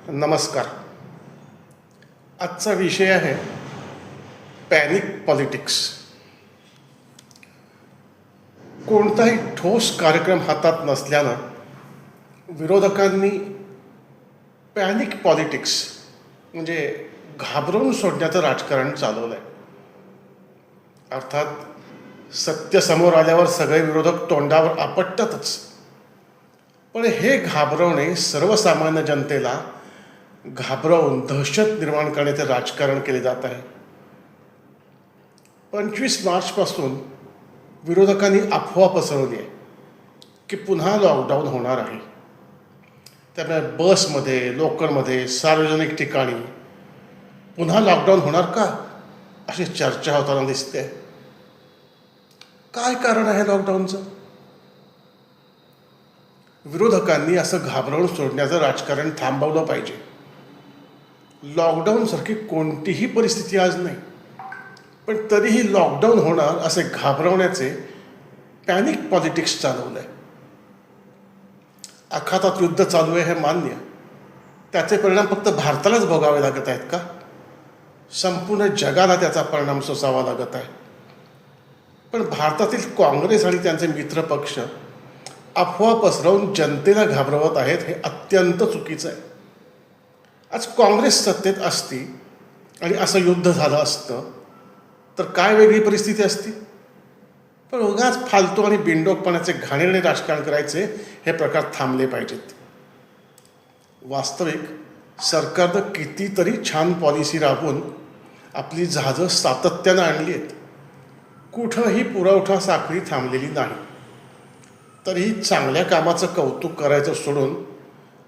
नमस्कार. आजचा विषय आहे पॅनिक पॉलिटिक्स. कोणताही ठोस कार्यक्रम हातात नसल्यानं विरोधकांनी पॅनिक पॉलिटिक्स म्हणजे घाबरवून सोडण्याचं राजकारण चालवलं आहे. अर्थात सत्य समोर आल्यावर सगळे विरोधक तोंडावर आपटतातच, पण हे घाबरवणे सर्वसामान्य जनतेला घाबरवून दहशत निर्माण करण्याचे राजकारण केले जात आहे. 25 मार्चपासून विरोधकांनी अफवा पसरवली आहे की पुन्हा लॉकडाऊन होणार आहे. त्यामुळे बसमध्ये, लोकलमध्ये, सार्वजनिक ठिकाणी पुन्हा लॉकडाऊन होणार का अशी चर्चा होताना दिसते. काय कारण आहे लॉकडाऊनचं? विरोधकांनी असं घाबरवून सोडण्याचं राजकारण थांबवलं पाहिजे. लॉकडाऊनसारखी कोणतीही परिस्थिती आज नाही, पण तरीही लॉकडाऊन होणार असे घाबरवण्याचे पॅनिक पॉलिटिक्स चालवलं आहे. आखातात युद्ध चालू आहे हे मान्य, त्याचे परिणाम फक्त भारतालाच भोगावे लागत आहेत का? संपूर्ण जगाला त्याचा परिणाम सोसावा लागत आहे. पण भारतातील काँग्रेस आणि त्यांचे मित्रपक्ष अफवा पसरवून जनतेला घाबरवत आहेत, हे अत्यंत चुकीचं आहे. आज काँग्रेस सत्तेत असती आणि असं युद्ध झालं असतं तर काय वेगळी परिस्थिती असती. पण उगाच फालतू आणि बिनडोकपणाचे घाणेरडे राजकारण करायचे हे प्रकार थांबले पाहिजेत. वास्तविक सरकारनं कितीतरी छान पॉलिसी राबवून आपली जहाजं सातत्यानं आणली आहेत. कुठंही पुरवठा साखळी थांबलेली नाही. तरीही चांगल्या कामाचं कौतुक करायचं सोडून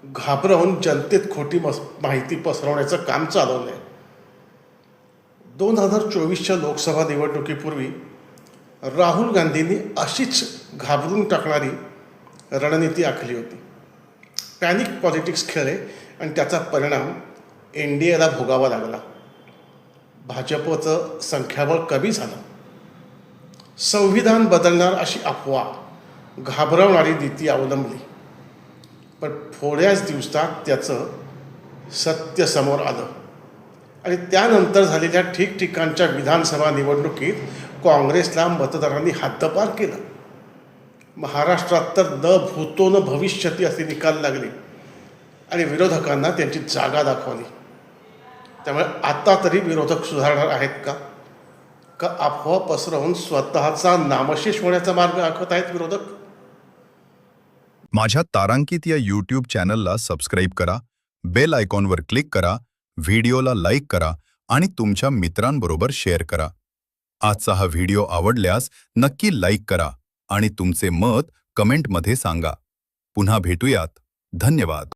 घाबरवून जनतेत खोटी माहिती पसरवण्याचं काम चालवलं आहे. 2024च्या लोकसभा निवडणुकीपूर्वी राहुल गांधींनी अशीच घाबरून टाकणारी रणनीती आखली होती. पॅनिक पॉलिटिक्स खेळले आणि त्याचा परिणाम NDAला भोगावा लागला. भाजपचं संख्याबळ कमी झालं. संविधान बदलणार अशी अफवा घाबरवणारी नीती अवलंबली, पण थोड्याच दिवसात त्याचं सत्य समोर आलं आणि त्यानंतर झालेल्या ठिकठिकाणच्या विधानसभा निवडणुकीत काँग्रेसला मतदारांनी हद्दपार केलं. महाराष्ट्रात तर न भूतो न भविष्यती असे निकाल लागले आणि विरोधकांना त्यांची जागा दाखवली. त्यामुळे आता तरी विरोधक सुधारणार आहेत का अफवा पसरवून स्वतःचा नामशेष होण्याचा मार्ग आखत आहेत विरोधक? माझ्या तारांकित या यूट्यूब चॅनलला सबस्क्राईब करा, बेल आयकॉनवर क्लिक करा, व्हिडिओला लाईक करा आणि तुमच्या मित्रांबरोबर शेअर करा. आजचा हा व्हिडिओ आवडल्यास नक्की लाईक करा आणि तुमचे मत कमेंटमध्ये सांगा. पुन्हा भेटूयात. धन्यवाद.